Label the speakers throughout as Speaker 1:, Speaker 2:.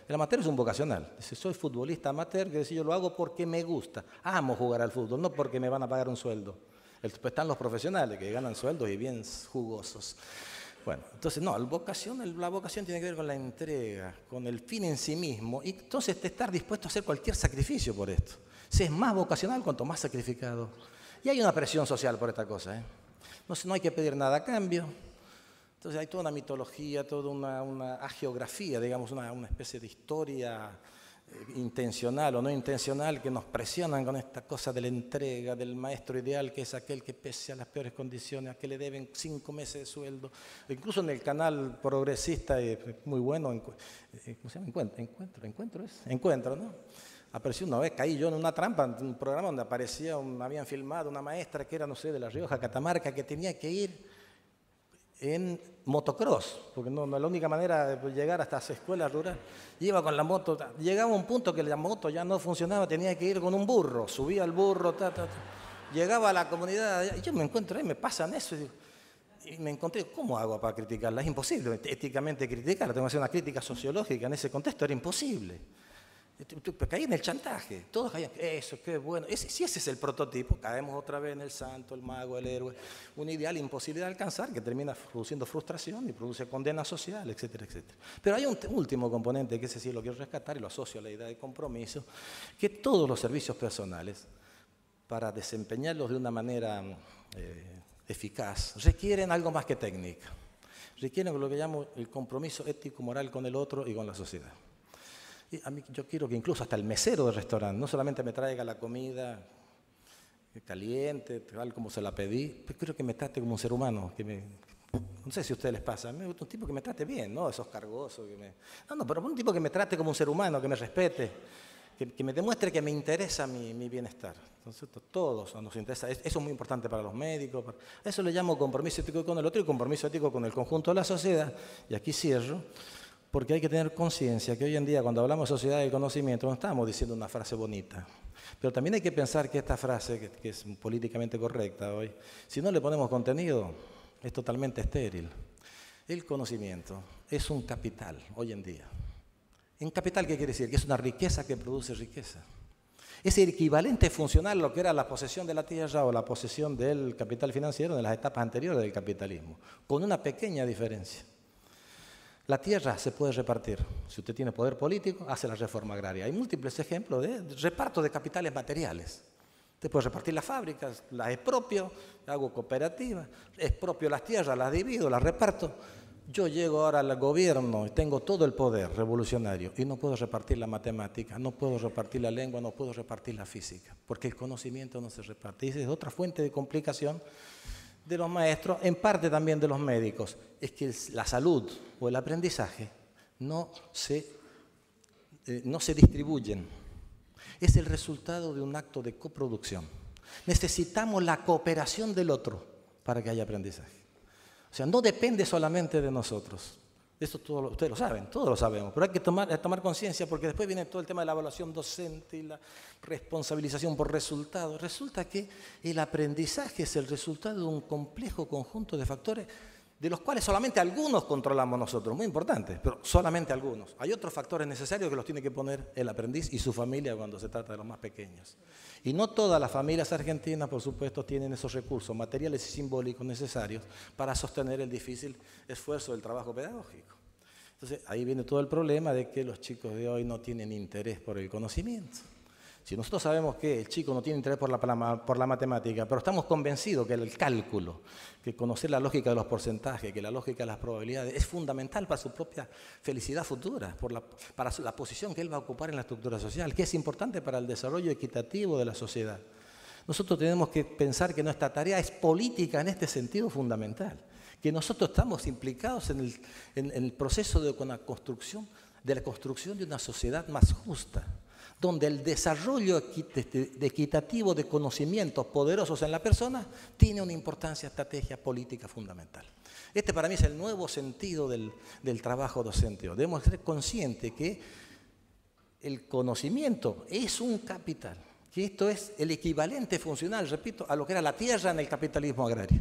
Speaker 1: El amateur es un vocacional. Dice, soy futbolista amateur, que decir, yo lo hago porque me gusta. Amo jugar al fútbol, no porque me van a pagar un sueldo. Después están los profesionales que ganan sueldos y bien jugosos. Bueno, entonces no, la vocación tiene que ver con la entrega, con el fin en sí mismo, y entonces estar dispuesto a hacer cualquier sacrificio por esto. Se es más vocacional cuanto más sacrificado. Y hay una presión social por esta cosa, ¿eh? No hay que pedir nada a cambio. Entonces hay toda una mitología, toda una hagiografía, digamos, una especie de historia intencional o no intencional que nos presionan con esta cosa de la entrega, del maestro ideal, que es aquel que pese a las peores condiciones, a que le deben 5 meses de sueldo. Incluso en el canal progresista, muy bueno, ¿cómo se llama? Encuentro, ¿no? Apareció una vez, caí yo en una trampa, en un programa donde habían filmado una maestra que era, no sé, de La Rioja, Catamarca, que tenía que ir en motocross, porque no la única manera de llegar hasta esa escuela rural, iba con la moto, llegaba a un punto que la moto ya no funcionaba, tenía que ir con un burro, subía al burro, llegaba a la comunidad, y yo me encuentro ahí, me pasan eso, y me encontré, ¿cómo hago para criticarla? Es imposible éticamente criticarla, tengo que hacer una crítica sociológica, en ese contexto era imposible. Caí en el chantaje, todos caían, eso, qué bueno. Si ese es el prototipo, caemos otra vez en el santo, el mago, el héroe, un ideal imposible de alcanzar que termina produciendo frustración y produce condena social, etcétera, etcétera. Pero hay un último componente que ese sí lo quiero rescatar y lo asocio a la idea de compromiso, que todos los servicios personales, para desempeñarlos de una manera eficaz, requieren algo más que técnica, requieren lo que llamo el compromiso ético-moral con el otro y con la sociedad. Yo quiero que incluso hasta el mesero del restaurante no solamente me traiga la comida caliente, tal como se la pedí, pero quiero que me trate como un ser humano. No sé si a ustedes les pasa, a mí me gusta un tipo que me trate bien, no esos cargosos. Pero un tipo que me trate como un ser humano, que me respete, que me demuestre que me interesa mi bienestar. Entonces, todos nos interesa. Eso es muy importante para los médicos. Eso le llamo compromiso ético con el otro y compromiso ético con el conjunto de la sociedad. Y aquí cierro. Porque hay que tener conciencia que hoy en día, cuando hablamos de sociedad del conocimiento, no estamos diciendo una frase bonita. Pero también hay que pensar que esta frase, que es políticamente correcta hoy, si no le ponemos contenido, es totalmente estéril. El conocimiento es un capital hoy en día. ¿Un capital qué quiere decir? Que es una riqueza que produce riqueza. Es el equivalente funcional a lo que era la posesión de la tierra o la posesión del capital financiero en las etapas anteriores del capitalismo, con una pequeña diferencia. La tierra se puede repartir. Si usted tiene poder político, hace la reforma agraria. Hay múltiples ejemplos de reparto de capitales materiales. Usted puede repartir las fábricas, las expropio, hago cooperativa, expropio las tierras, las divido, las reparto. Yo llego ahora al gobierno y tengo todo el poder revolucionario y no puedo repartir la matemática, no puedo repartir la lengua, no puedo repartir la física, porque el conocimiento no se reparte. Y esa es otra fuente de complicación de los maestros, en parte también de los médicos, es que la salud o el aprendizaje no se distribuyen. Es el resultado de un acto de coproducción. Necesitamos la cooperación del otro para que haya aprendizaje. O sea, no depende solamente de nosotros. Esto ustedes lo saben, todos lo sabemos, pero hay que tomar conciencia porque después viene todo el tema de la evaluación docente y la responsabilización por resultados. Resulta que el aprendizaje es el resultado de un complejo conjunto de factores de los cuales solamente algunos controlamos nosotros, muy importante, pero solamente algunos. Hay otros factores necesarios que los tiene que poner el aprendiz y su familia cuando se trata de los más pequeños. Y no todas las familias argentinas, por supuesto, tienen esos recursos materiales y simbólicos necesarios para sostener el difícil esfuerzo del trabajo pedagógico. Entonces, ahí viene todo el problema de que los chicos de hoy no tienen interés por el conocimiento. Si nosotros sabemos que el chico no tiene interés por la matemática, pero estamos convencidos que el cálculo, que conocer la lógica de los porcentajes, que la lógica de las probabilidades es fundamental para su propia felicidad futura, para la posición que él va a ocupar en la estructura social, que es importante para el desarrollo equitativo de la sociedad. Nosotros tenemos que pensar que nuestra tarea es política en este sentido fundamental, que nosotros estamos implicados en el proceso de la construcción de una sociedad más justa, donde el desarrollo equitativo de conocimientos poderosos en la persona tiene una importancia, estrategia política fundamental. Este para mí es el nuevo sentido del trabajo docente. Debemos ser conscientes que el conocimiento es un capital, que esto es el equivalente funcional, repito, a lo que era la tierra en el capitalismo agrario.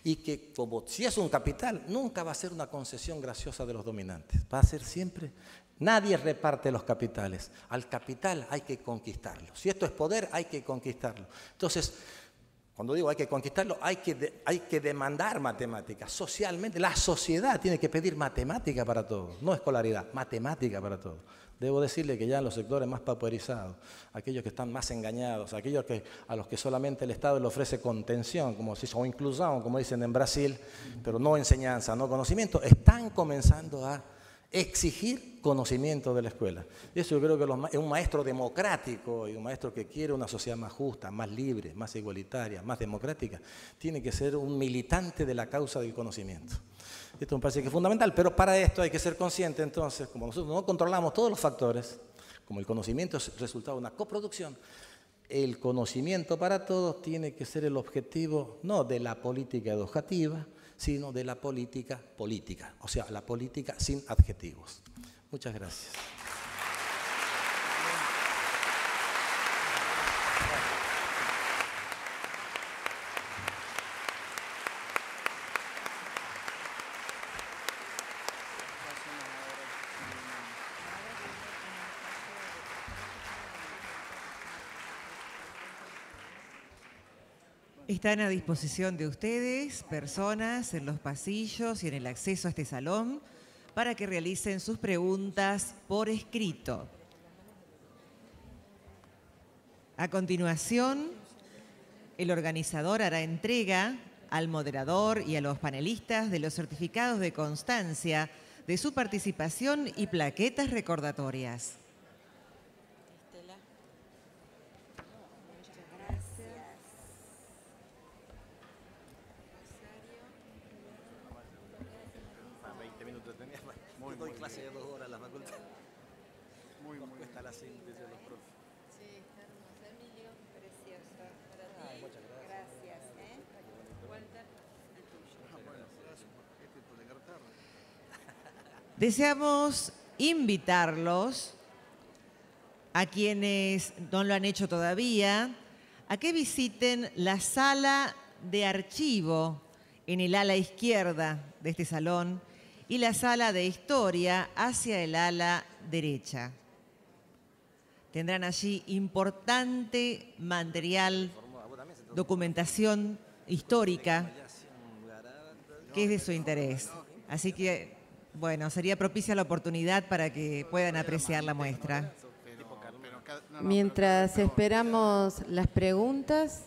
Speaker 1: Y que como si es un capital, nunca va a ser una concesión graciosa de los dominantes, va a ser siempre Nadie reparte los capitales. Al capital hay que conquistarlo. Si esto es poder, hay que conquistarlo. Entonces, cuando digo hay que conquistarlo, hay que demandar matemáticas. Socialmente, la sociedad tiene que pedir matemática para todo, no escolaridad, matemática para todo. Debo decirle que ya en los sectores más pauperizados, aquellos que están más engañados, aquellos a los que solamente el Estado le ofrece contención, o inclusión, como dicen en Brasil, pero no enseñanza, no conocimiento, están comenzando a exigir conocimiento de la escuela. Y eso yo creo que es un maestro democrático y un maestro que quiere una sociedad más justa, más libre, más igualitaria, más democrática, tiene que ser un militante de la causa del conocimiento. Esto me parece que es fundamental, pero para esto hay que ser consciente entonces, como nosotros no controlamos todos los factores, como el conocimiento es resultado de una coproducción, el conocimiento para todos tiene que ser el objetivo no de la política educativa, sino de la política política, o sea, la política sin adjetivos. Muchas gracias.
Speaker 2: Están a disposición de ustedes, personas, en los pasillos y en el acceso a este salón, para que realicen sus preguntas por escrito. A continuación, el organizador hará entrega al moderador y a los panelistas de los certificados de constancia de su participación y plaquetas recordatorias.
Speaker 1: Doy clase de 2 horas a la facultad. Muy cuesta la síntesis de los profes.
Speaker 3: Sí, está hermoso. Emilio, precioso. Para ti.
Speaker 1: Muchas gracias.
Speaker 3: Gracias. Walter, el tuyo.
Speaker 4: Bueno, gracias por este tipo de carta.
Speaker 2: Deseamos invitarlos, a quienes no lo han hecho todavía, a que visiten la sala de archivo en el ala izquierda de este salón y la sala de historia hacia el ala derecha. Tendrán allí importante material, documentación histórica que es de su interés. Así que, bueno, sería propicia la oportunidad para que puedan apreciar la muestra.
Speaker 3: Mientras esperamos las preguntas,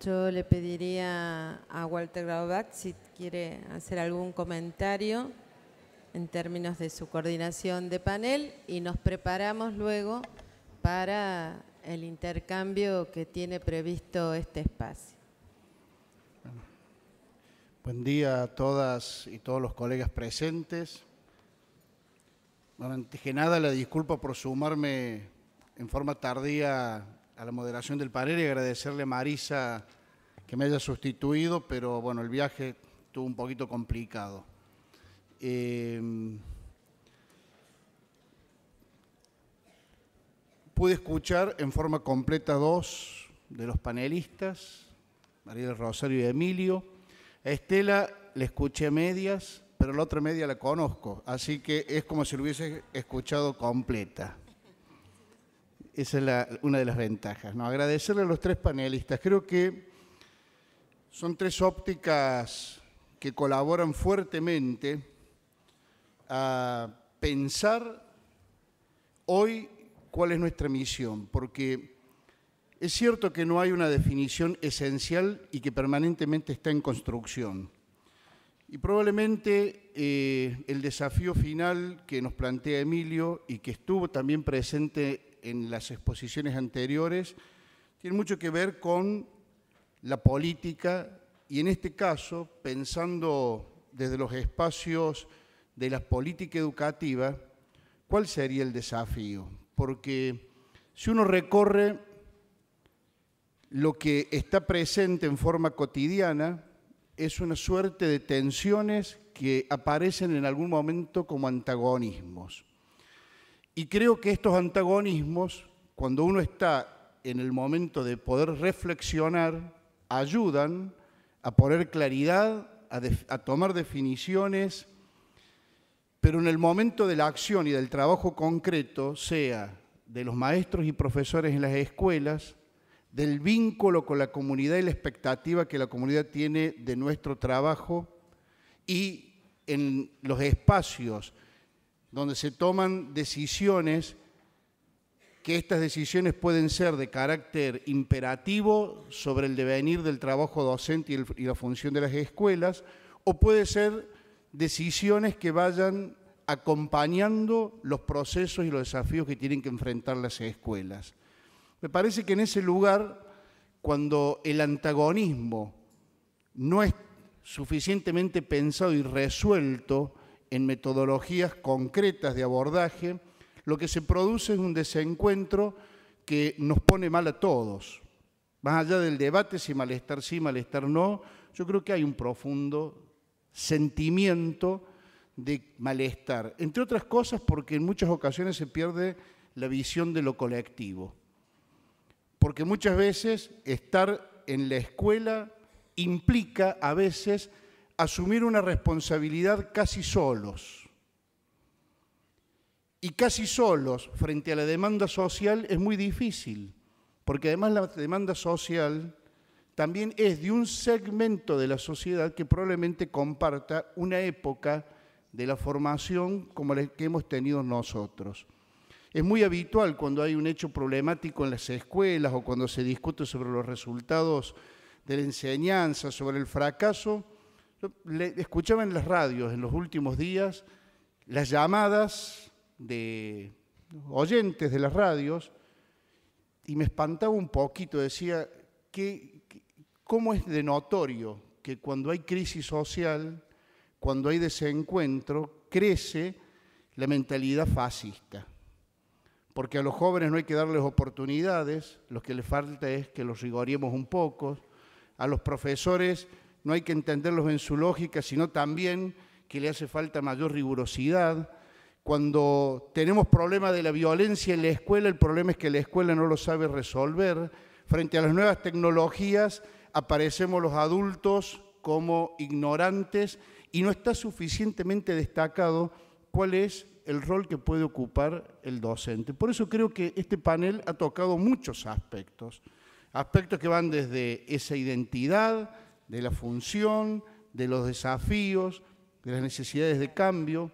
Speaker 3: yo le pediría a Walter Graubach si quiere hacer algún comentario en términos de su coordinación de panel y nos preparamos luego para el intercambio que tiene previsto este espacio.
Speaker 4: Buen día a todas y todos los colegas presentes. Bueno, antes que nada, la disculpa por sumarme en forma tardía a la moderación del panel y agradecerle a Marisa que me haya sustituido, pero bueno, el viaje estuvo un poquito complicado. Pude escuchar en forma completa 2 de los panelistas, María del Rosario y Emilio. A Estela la escuché a medias, pero la otra media la conozco, así que es como si lo hubiese escuchado completa. Esa es una de las ventajas, ¿no? Agradecerle a los 3 panelistas. Creo que son 3 ópticas que colaboran fuertemente a pensar hoy cuál es nuestra misión, porque es cierto que no hay una definición esencial y que permanentemente está en construcción. Y probablemente el desafío final que nos plantea Emilio y que estuvo también presente en las exposiciones anteriores, tiene mucho que ver con la política y en este caso, pensando desde los espacios de la política educativa, ¿cuál sería el desafío? Porque si uno recorre lo que está presente en forma cotidiana, es una suerte de tensiones que aparecen en algún momento como antagonismos. Y creo que estos antagonismos, cuando uno está en el momento de poder reflexionar, ayudan a poner claridad, a tomar definiciones pero en el momento de la acción y del trabajo concreto, sea de los maestros y profesores en las escuelas, del vínculo con la comunidad y la expectativa que la comunidad tiene de nuestro trabajo, y en los espacios donde se toman decisiones, que estas decisiones pueden ser de carácter imperativo sobre el devenir del trabajo docente y la función de las escuelas, o puede ser decisiones que vayan acompañando los procesos y los desafíos que tienen que enfrentar las escuelas. Me parece que en ese lugar, cuando el antagonismo no es suficientemente pensado y resuelto en metodologías concretas de abordaje, lo que se produce es un desencuentro que nos pone mal a todos. Más allá del debate si malestar sí, malestar no, yo creo que hay un profundo sentimiento de malestar, entre otras cosas porque en muchas ocasiones se pierde la visión de lo colectivo. Porque muchas veces estar en la escuela implica a veces asumir una responsabilidad casi solos. Y casi solos frente a la demanda social es muy difícil, porque además la demanda social también es de un segmento de la sociedad que probablemente comparta una época de la formación como la que hemos tenido nosotros. Es muy habitual cuando hay un hecho problemático en las escuelas o cuando se discute sobre los resultados de la enseñanza, sobre el fracaso. Escuchaba en las radios en los últimos días las llamadas de oyentes de las radios y me espantaba un poquito, decía, ¿cómo es de notorio que cuando hay crisis social, cuando hay desencuentro, crece la mentalidad fascista? Porque a los jóvenes no hay que darles oportunidades, lo que les falta es que los rigoriemos un poco. A los profesores no hay que entenderlos en su lógica, sino también que le hace falta mayor rigurosidad. Cuando tenemos problemas de la violencia en la escuela, el problema es que la escuela no lo sabe resolver. Frente a las nuevas tecnologías, aparecemos los adultos como ignorantes y no está suficientemente destacado cuál es el rol que puede ocupar el docente. Por eso creo que este panel ha tocado muchos aspectos, aspectos que van desde esa identidad, de la función, de los desafíos, de las necesidades de cambio.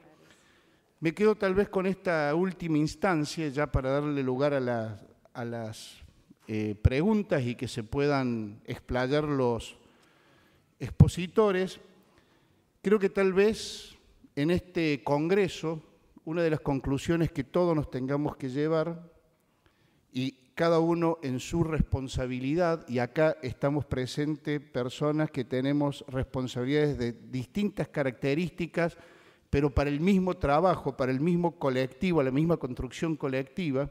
Speaker 4: Me quedo tal vez con esta última instancia, ya para darle lugar a las preguntas y que se puedan explayar los expositores. Creo que tal vez en este congreso una de las conclusiones que todos nos tengamos que llevar, y cada uno en su responsabilidad, y acá estamos presentes personas que tenemos responsabilidades de distintas características, pero para el mismo trabajo, para el mismo colectivo, la misma construcción colectiva,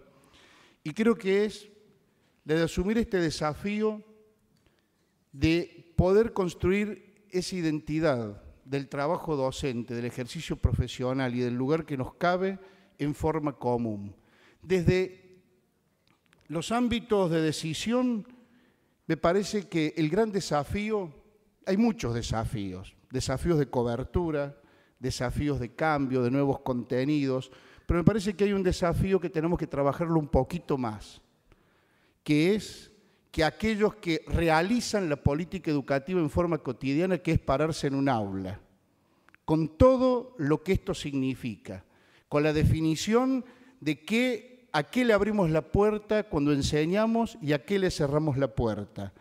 Speaker 4: y creo que es la de asumir este desafío de poder construir esa identidad del trabajo docente, del ejercicio profesional y del lugar que nos cabe en forma común. Desde los ámbitos de decisión, me parece que el gran desafío, hay muchos desafíos de cobertura, desafíos de cambio, de nuevos contenidos, pero me parece que hay un desafío que tenemos que trabajarlo un poquito más, que es que aquellos que realizan la política educativa en forma cotidiana, que es pararse en un aula, con todo lo que esto significa, con la definición de a qué le abrimos la puerta cuando enseñamos y a qué le cerramos la puerta.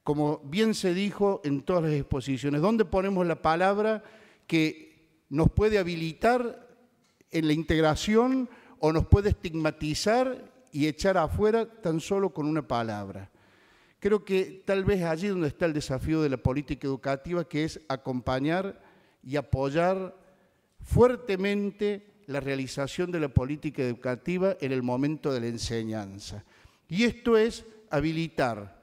Speaker 4: Como bien se dijo en todas las exposiciones, ¿dónde ponemos la palabra que nos puede habilitar en la integración o nos puede estigmatizar y echar afuera tan solo con una palabra? Creo que tal vez allí donde está el desafío de la política educativa, que es acompañar y apoyar fuertemente la realización de la política educativa en el momento de la enseñanza. Y esto es habilitar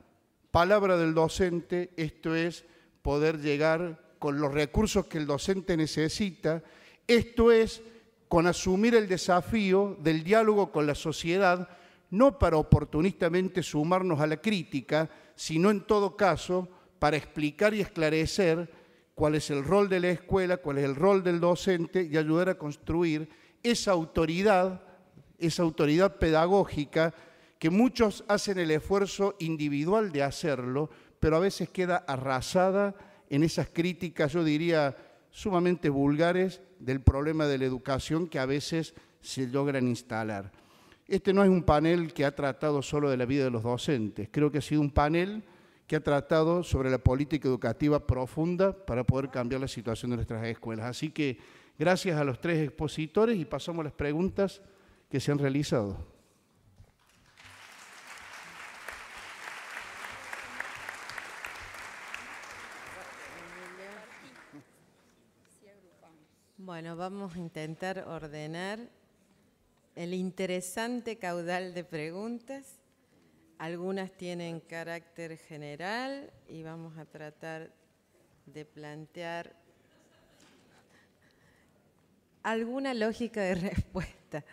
Speaker 4: palabra del docente, esto es poder llegar con los recursos que el docente necesita, esto es con asumir el desafío del diálogo con la sociedad, no para oportunistamente sumarnos a la crítica, sino en todo caso para explicar y esclarecer cuál es el rol de la escuela, cuál es el rol del docente y ayudar a construir esa autoridad pedagógica que muchos hacen el esfuerzo individual de hacerlo, pero a veces queda arrasada en esas críticas, yo diría, sumamente vulgares del problema de la educación que a veces se logran instalar. Este no es un panel que ha tratado solo de la vida de los docentes, creo que ha sido un panel que ha tratado sobre la política educativa profunda para poder cambiar la situación de nuestras escuelas. Así que gracias a los tres expositores y pasamos a las preguntas que se han realizado.
Speaker 3: Bueno, vamos a intentar ordenar el interesante caudal de preguntas. Algunas tienen carácter general y vamos a tratar de plantear alguna lógica de respuesta.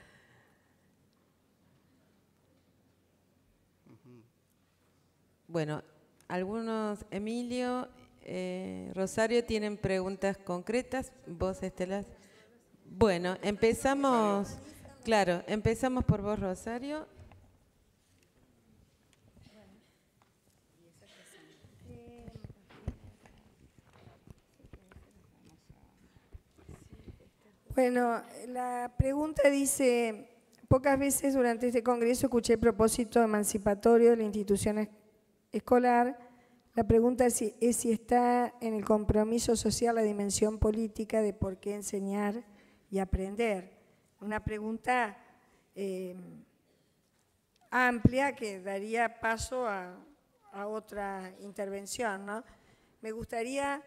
Speaker 3: Bueno, algunos, Emilio, Rosario, tienen preguntas concretas. Vos, Estela. Bueno, empezamos, claro, empezamos por vos, Rosario.
Speaker 5: Bueno, la pregunta dice, pocas veces durante este congreso escuché el propósito emancipatorio de la institución escolar. La pregunta es si está en el compromiso social la dimensión política de por qué enseñar y aprender. Una pregunta amplia que daría paso a otra intervención, ¿no? Me gustaría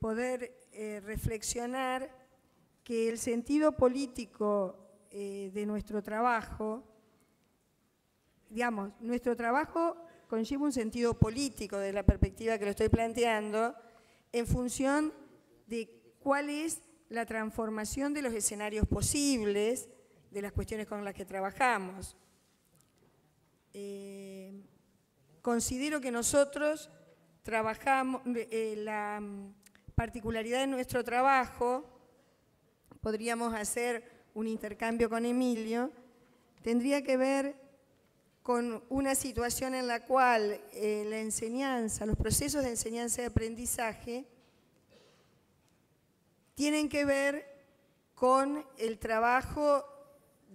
Speaker 5: poder reflexionar que el sentido político de nuestro trabajo, digamos, nuestro trabajo conlleva un sentido político desde la perspectiva que lo estoy planteando, en función de cuál es la transformación de los escenarios posibles de las cuestiones con las que trabajamos. Considero que nosotros trabajamos, la particularidad de nuestro trabajo, podríamos hacer un intercambio con Emilio, tendría que ver con una situación en la cual la enseñanza, los procesos de enseñanza y aprendizaje tienen que ver con el trabajo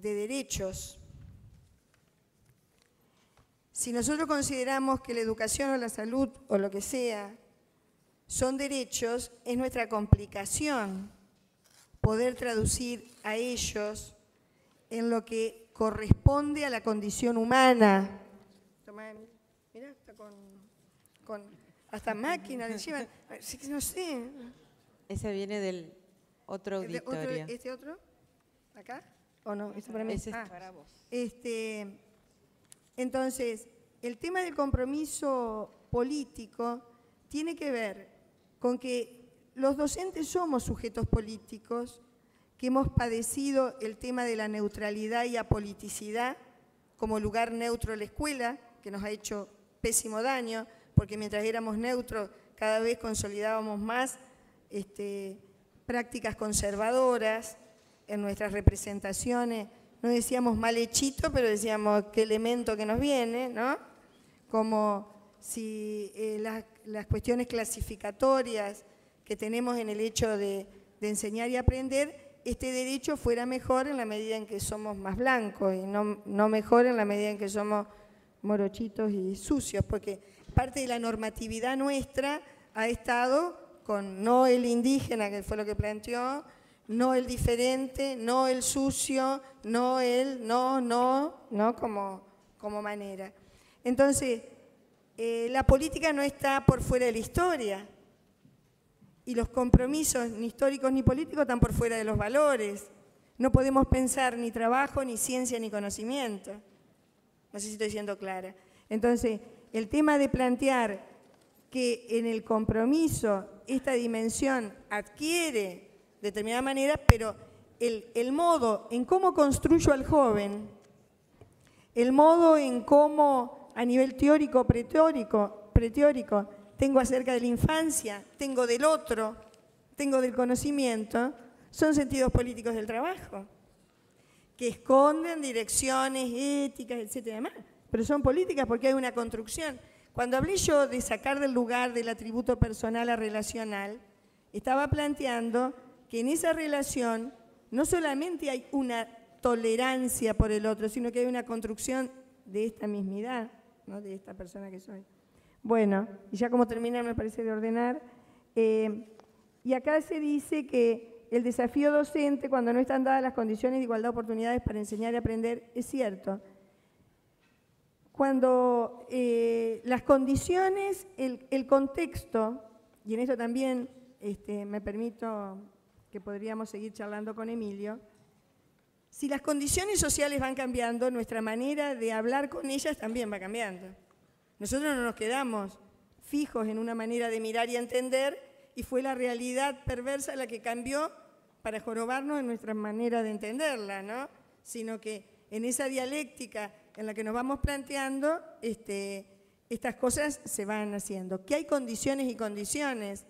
Speaker 5: de derechos. Si nosotros consideramos que la educación o la salud o lo que sea son derechos, es nuestra complicación poder traducir a ellos en lo que corresponde a la condición humana. Mira, está con hasta máquina le llevan, no sé.
Speaker 3: Ese viene del otro auditorio.
Speaker 5: ¿Este otro? ¿Acá? ¿O no? ¿Este para mí?
Speaker 3: Ese es para vos.
Speaker 5: Entonces, el tema del compromiso político tiene que ver con que los docentes somos sujetos políticos que hemos padecido el tema de la neutralidad y apoliticidad como lugar neutro de la escuela, que nos ha hecho pésimo daño, porque mientras éramos neutros cada vez consolidábamos más prácticas conservadoras en nuestras representaciones. No decíamos mal hechito, pero decíamos qué elemento que nos viene, ¿no? Como si las cuestiones clasificatorias que tenemos en el hecho de enseñar y aprender, este derecho fuera mejor en la medida en que somos más blancos y no mejor en la medida en que somos morochitos y sucios, porque parte de la normatividad nuestra ha estado con no el indígena, que fue lo que planteó, no el diferente, no el sucio, no el no como manera. Entonces, la política no está por fuera de la historia y los compromisos ni históricos ni políticos están por fuera de los valores. No podemos pensar ni trabajo, ni ciencia, ni conocimiento. No sé si estoy siendo clara. Entonces, el tema de plantear que en el compromiso esta dimensión adquiere determinada manera, pero el modo en cómo construyo al joven, el modo en cómo a nivel teórico, preteórico, tengo acerca de la infancia, tengo del otro, tengo del conocimiento, son sentidos políticos del trabajo, que esconden direcciones éticas, etcétera, demás, pero son políticas porque hay una construcción. Cuando hablé yo de sacar del lugar del atributo personal a relacional, estaba planteando que en esa relación no solamente hay una tolerancia por el otro, sino que hay una construcción de esta mismidad, ¿no? De esta persona que soy. Bueno, y ya como terminar me parece de ordenar, y acá se dice que el desafío docente, cuando no están dadas las condiciones de igualdad de oportunidades para enseñar y aprender, es cierto. Cuando las condiciones, el contexto, y en esto también me permito que podríamos seguir charlando con Emilio, si las condiciones sociales van cambiando, nuestra manera de hablar con ellas también va cambiando. Nosotros no nos quedamos fijos en una manera de mirar y entender, y fue la realidad perversa la que cambió para jorobarnos en nuestra manera de entenderla, ¿no? Sino que en esa dialéctica en la que nos vamos planteando, estas cosas se van haciendo. Que hay condiciones y condiciones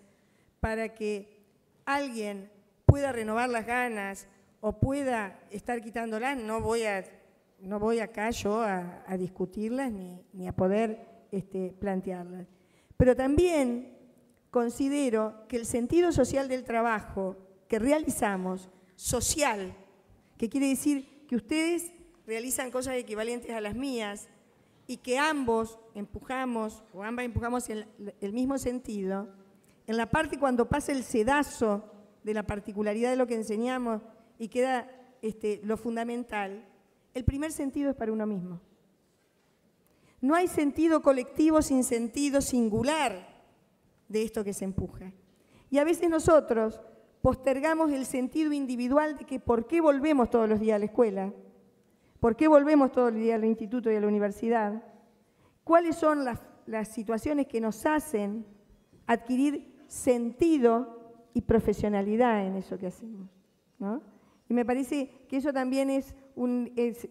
Speaker 5: para que alguien pueda renovar las ganas o pueda estar quitándolas, no voy acá yo a discutirlas ni a poder plantearlas. Pero también considero que el sentido social del trabajo que realizamos, social, que quiere decir que ustedes realizan cosas equivalentes a las mías y que ambos empujamos o ambas empujamos en el mismo sentido, en la parte cuando pasa el sedazo de la particularidad de lo que enseñamos y queda lo fundamental, el primer sentido es para uno mismo. No hay sentido colectivo sin sentido singular de esto que se empuja. Y a veces nosotros postergamos el sentido individual de que por qué volvemos todos los días a la escuela, por qué volvemos todos los días al instituto y a la universidad, cuáles son las situaciones que nos hacen adquirir sentido y profesionalidad en eso que hacemos, ¿no? Y me parece que eso también es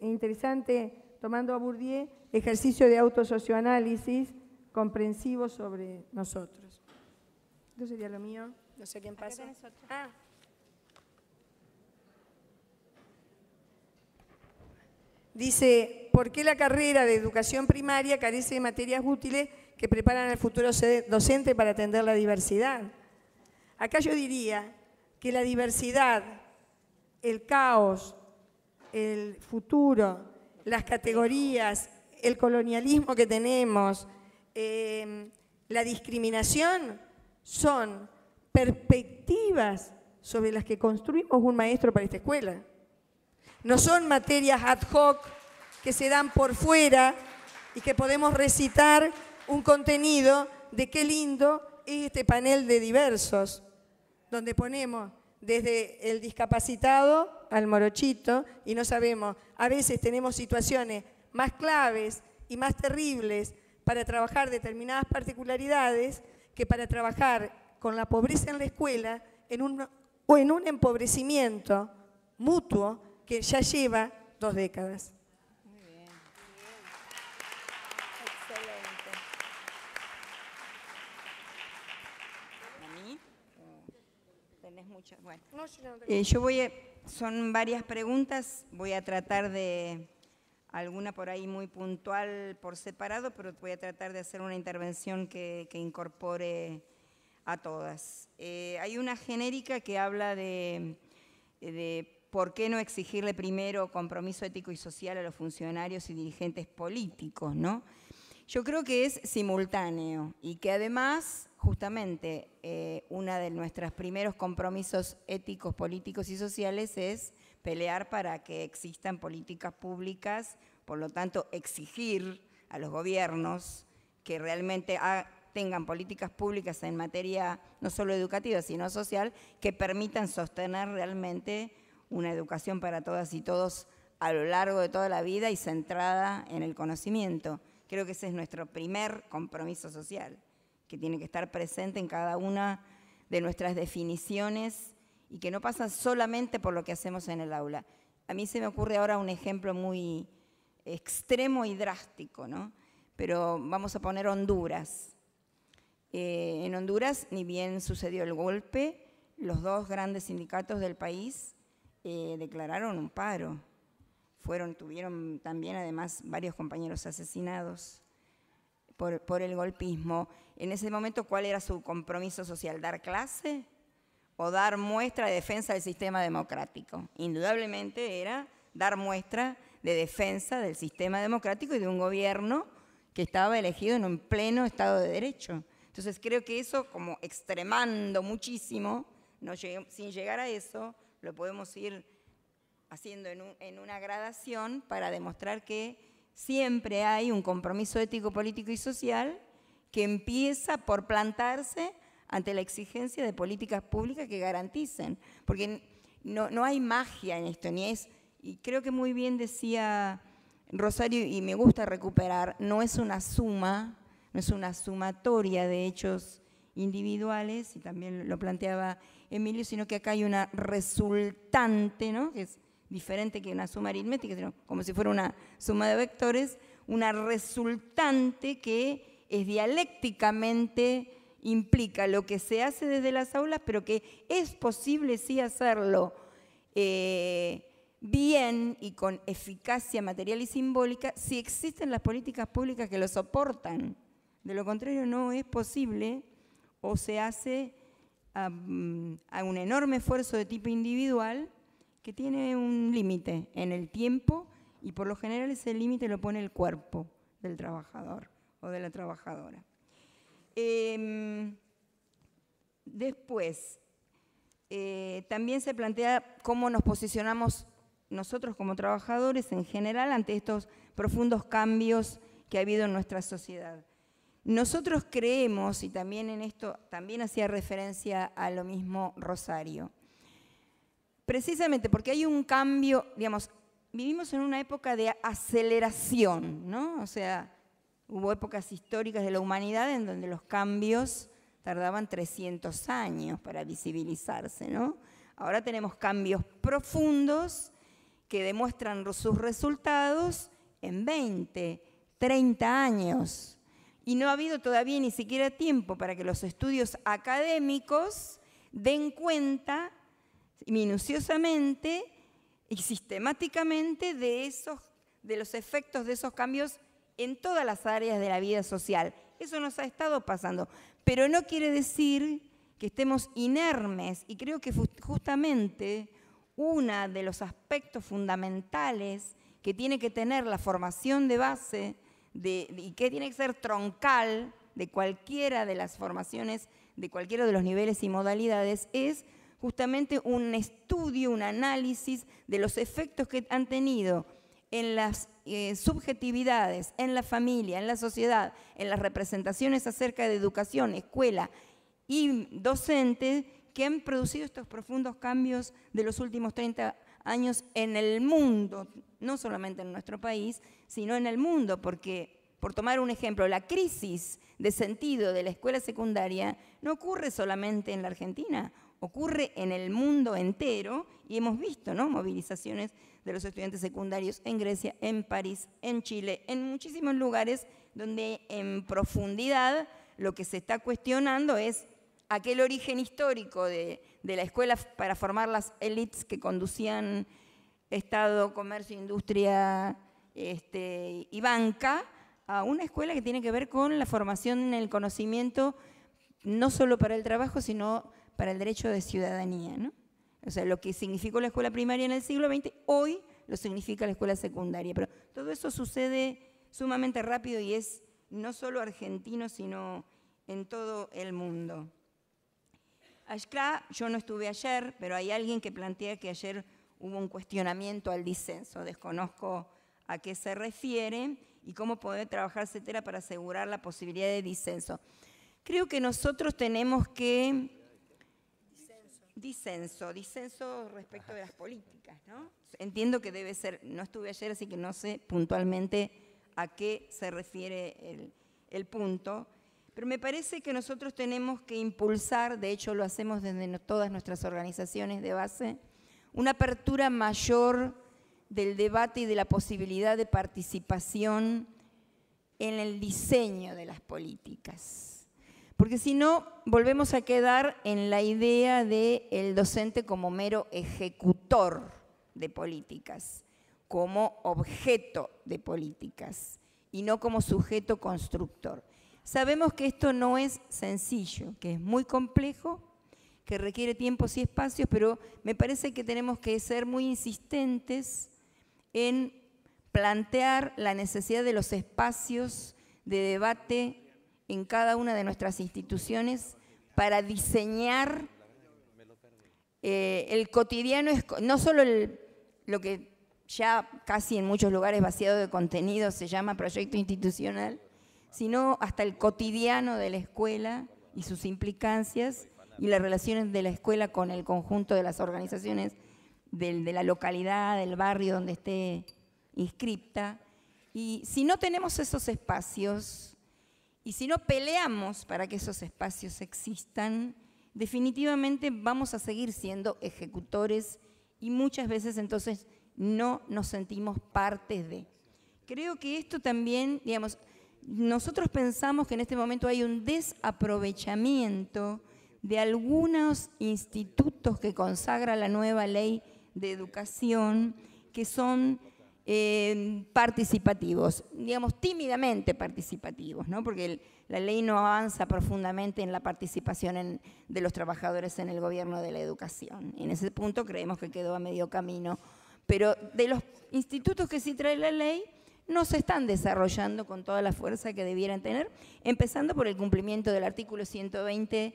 Speaker 5: interesante, tomando a Bourdieu, ejercicio de autosocioanálisis comprensivo sobre nosotros. Esto sería lo mío. No sé quién pasa. Dice, ¿por qué la carrera de educación primaria carece de materias útiles que preparan al futuro docente para atender la diversidad? Acá yo diría que la diversidad, el caos, el futuro, las categorías, el colonialismo que tenemos, la discriminación, son perspectivas sobre las que construimos un maestro para esta escuela. No son materias ad hoc que se dan por fuera y que podemos recitar un contenido de qué lindo es este panel de diversos, donde ponemos desde el discapacitado al morochito y no sabemos, a veces tenemos situaciones más claves y más terribles para trabajar determinadas particularidades que para trabajar con la pobreza en la escuela o en un empobrecimiento mutuo que ya lleva 2 décadas.
Speaker 6: Muy bien. Excelente. ¿A mí? ¿Tenés muchas? Bueno.
Speaker 5: No,
Speaker 6: Son varias preguntas, voy a tratar de, alguna por ahí muy puntual por separado, pero voy a tratar de hacer una intervención que incorpore a todas. Hay una genérica que habla de por qué no exigirle primero compromiso ético y social a los funcionarios y dirigentes políticos, ¿no? Yo creo que es simultáneo y que además, justamente, uno de nuestros primeros compromisos éticos, políticos y sociales es pelear para que existan políticas públicas, por lo tanto, exigir a los gobiernos que realmente tengan políticas públicas en materia no solo educativa, sino social, que permitan sostener realmente una educación para todas y todos a lo largo de toda la vida y centrada en el conocimiento. Creo que ese es nuestro primer compromiso social, que tiene que estar presente en cada una de nuestras definiciones y que no pasa solamente por lo que hacemos en el aula. A mí se me ocurre ahora un ejemplo muy extremo y drástico, ¿no? Pero vamos a poner Honduras. En Honduras, ni bien sucedió el golpe, los dos grandes sindicatos del país declararon un paro. Tuvieron también además varios compañeros asesinados por el golpismo. En ese momento, ¿cuál era su compromiso social? ¿Dar clase o dar muestra de defensa del sistema democrático? Indudablemente era dar muestra de defensa del sistema democrático y de un gobierno que estaba elegido en un pleno Estado de Derecho. Entonces creo que eso, como extremando muchísimo, sin llegar a eso, lo podemos ir haciendo en una gradación para demostrar que siempre hay un compromiso ético, político y social que empieza por plantarse ante la exigencia de políticas públicas que garanticen. Porque no hay magia en esto, y creo que muy bien decía Rosario, y me gusta recuperar, no es una suma, no es una sumatoria de hechos individuales, y también lo planteaba Emilio, sino que acá hay una resultante, ¿no? Que es diferente que una suma aritmética, sino como si fuera una suma de vectores, una resultante que es dialécticamente implica lo que se hace desde las aulas, pero que es posible sí hacerlo bien y con eficacia material y simbólica si existen las políticas públicas que lo soportan. De lo contrario no es posible, o se hace a un enorme esfuerzo de tipo individual que tiene un límite en el tiempo, y por lo general ese límite lo pone el cuerpo del trabajador o de la trabajadora. Después, también se plantea cómo nos posicionamos nosotros como trabajadores en general ante estos profundos cambios que ha habido en nuestra sociedad. Nosotros creemos, y también en esto también hacía referencia a lo mismo Rosario, precisamente porque hay un cambio, digamos, vivimos en una época de aceleración, ¿no? O sea, hubo épocas históricas de la humanidad en donde los cambios tardaban 300 años para visibilizarse, ¿no? Ahora tenemos cambios profundos que demuestran sus resultados en 20, 30 años. Y no ha habido todavía ni siquiera tiempo para que los estudios académicos den cuenta minuciosamente y sistemáticamente de los efectos de esos cambios en todas las áreas de la vida social. Eso nos ha estado pasando, pero no quiere decir que estemos inermes, y creo que justamente uno de los aspectos fundamentales que tiene que tener la formación de base y que tiene que ser troncal de cualquiera de las formaciones, de cualquiera de los niveles y modalidades, es justamente un estudio, un análisis de los efectos que han tenido en las subjetividades, en la familia, en la sociedad, en las representaciones acerca de educación, escuela y docente, que han producido estos profundos cambios de los últimos 30 años en el mundo, no solamente en nuestro país, sino en el mundo, porque, por tomar un ejemplo, la crisis de sentido de la escuela secundaria no ocurre solamente en la Argentina, ocurre en el mundo entero, y hemos visto, ¿no?, movilizaciones de los estudiantes secundarios en Grecia, en París, en Chile, en muchísimos lugares donde en profundidad lo que se está cuestionando es aquel origen histórico de la escuela para formar las élites que conducían Estado, comercio, industria y banca, a una escuela que tiene que ver con la formación en el conocimiento, no solo para el trabajo, sino para el derecho de ciudadanía, ¿no? O sea, lo que significó la escuela primaria en el siglo XX, hoy lo significa la escuela secundaria. Pero todo eso sucede sumamente rápido y es no solo argentino, sino en todo el mundo. Acá, yo no estuve ayer, pero hay alguien que plantea que ayer hubo un cuestionamiento al disenso. Desconozco a qué se refiere y cómo poder trabajar, etcétera, para asegurar la posibilidad de disenso. Creo que nosotros tenemos que... Disenso respecto de las políticas, ¿no? Entiendo que debe ser, no estuve ayer, así que no sé puntualmente a qué se refiere el punto, pero me parece que nosotros tenemos que impulsar, de hecho lo hacemos desde todas nuestras organizaciones de base, una apertura mayor del debate y de la posibilidad de participación en el diseño de las políticas. porque si no volvemos a quedar en la idea del docente como mero ejecutor de políticas, como objeto de políticas y no como sujeto constructor. Sabemos que esto no es sencillo, que es muy complejo, que requiere tiempos y espacios, pero me parece que tenemos que ser muy insistentes en plantear la necesidad de los espacios de debate en cada una de nuestras instituciones para diseñar el cotidiano, no solo lo que ya casi en muchos lugares vaciado de contenido se llama proyecto institucional, sino hasta el cotidiano de la escuela y sus implicancias y las relaciones de la escuela con el conjunto de las organizaciones de la localidad, del barrio donde esté inscripta. Y si no tenemos esos espacios y si no peleamos para que esos espacios existan, definitivamente vamos a seguir siendo ejecutores y muchas veces entonces no nos sentimos parte de. Creo que esto también, digamos, nosotros pensamos que en este momento hay un desaprovechamiento de algunos institutos que consagra la nueva ley de educación, que son participativos, digamos tímidamente participativos, ¿no? Porque la ley no avanza profundamente en la participación de los trabajadores en el gobierno de la educación. En ese punto creemos que quedó a medio camino. Pero de los institutos que sí trae la ley, no se están desarrollando con toda la fuerza que debieran tener, empezando por el cumplimiento del artículo 120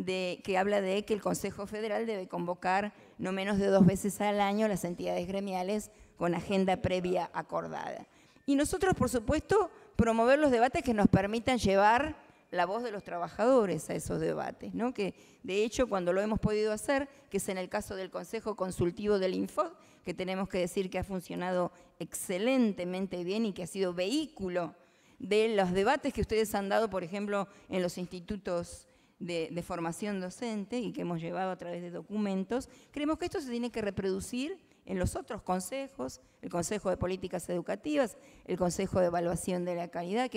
Speaker 6: que habla de que el Consejo Federal debe convocar no menos de 2 veces al año las entidades gremiales con agenda previa acordada. Y nosotros, por supuesto, promover los debates que nos permitan llevar la voz de los trabajadores a esos debates, ¿no? Que de hecho cuando lo hemos podido hacer, que es en el caso del Consejo Consultivo del Infod, que tenemos que decir que ha funcionado excelentemente bien y que ha sido vehículo de los debates que ustedes han dado, por ejemplo, en los institutos de formación docente y que hemos llevado a través de documentos, creemos que esto se tiene que reproducir en los otros consejos, el Consejo de Políticas Educativas, el Consejo de Evaluación de la Calidad,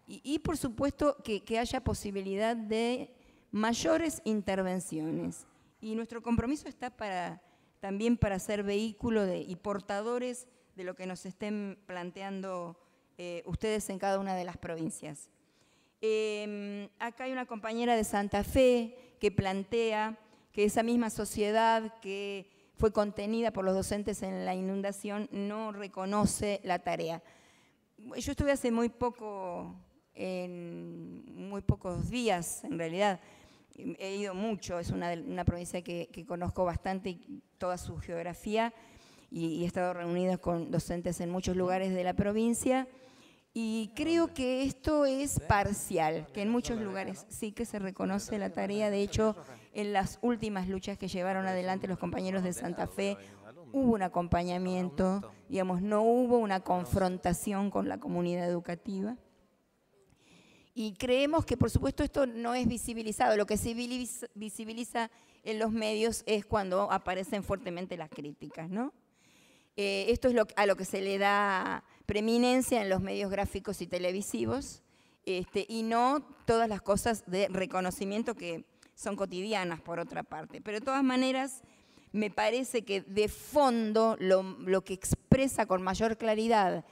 Speaker 6: y por supuesto que haya posibilidad de mayores intervenciones. Y nuestro compromiso está también para ser vehículo y portadores de lo que nos estén planteando ustedes en cada una de las provincias. Acá hay una compañera de Santa Fe que plantea que esa misma sociedad que fue contenida por los docentes en la inundación no reconoce la tarea. Yo estuve hace muy pocos días, en realidad. He ido mucho, es una provincia que conozco bastante y toda su geografía, y he estado reunida con docentes en muchos lugares de la provincia, y creo que esto es parcial, que en muchos lugares sí que se reconoce la tarea. De hecho, en las últimas luchas que llevaron adelante los compañeros de Santa Fe, hubo un acompañamiento, digamos, no hubo una confrontación con la comunidad educativa. Y creemos que, por supuesto, esto no es visibilizado. Lo que se visibiliza en los medios es cuando aparecen fuertemente las críticas, ¿no? Esto es a lo que se le da preeminencia en los medios gráficos y televisivos, y no todas las cosas de reconocimiento que son cotidianas, por otra parte. Pero de todas maneras, me parece que de fondo lo que expresa con mayor claridad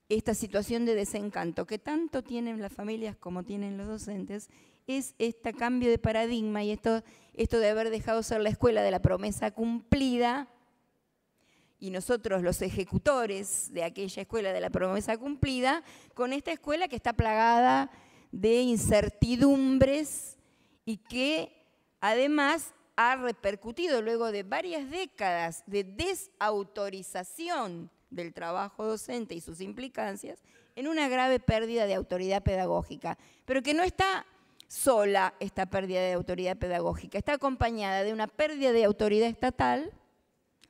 Speaker 6: esta situación de desencanto que tanto tienen las familias como tienen los docentes, es este cambio de paradigma y esto de haber dejado ser la escuela de la promesa cumplida, y nosotros los ejecutores de aquella escuela de la promesa cumplida, con esta escuela que está plagada de incertidumbres y que además ha repercutido luego de varias décadas de desautorización del trabajo docente y sus implicancias en una grave pérdida de autoridad pedagógica, pero que no está sola esta pérdida de autoridad pedagógica, está acompañada de una pérdida de autoridad estatal,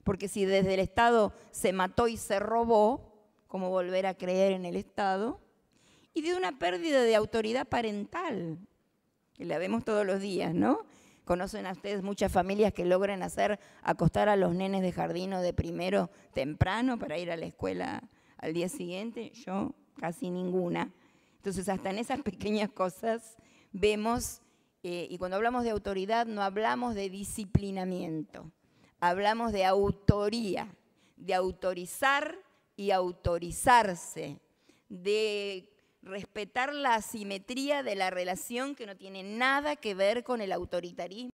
Speaker 6: porque si desde el Estado se mató y se robó, ¿cómo volver a creer en el Estado? Y de una pérdida de autoridad parental, que la vemos todos los días, ¿no? Conocen a ustedes muchas familias que logran acostar a los nenes de jardín o de primero temprano para ir a la escuela al día siguiente. Yo casi ninguna. Entonces, hasta en esas pequeñas cosas vemos y cuando hablamos de autoridad no hablamos de disciplinamiento, hablamos de autoría, de autorizar y autorizarse, de respetar la asimetría de la relación que no tiene nada que ver con el autoritarismo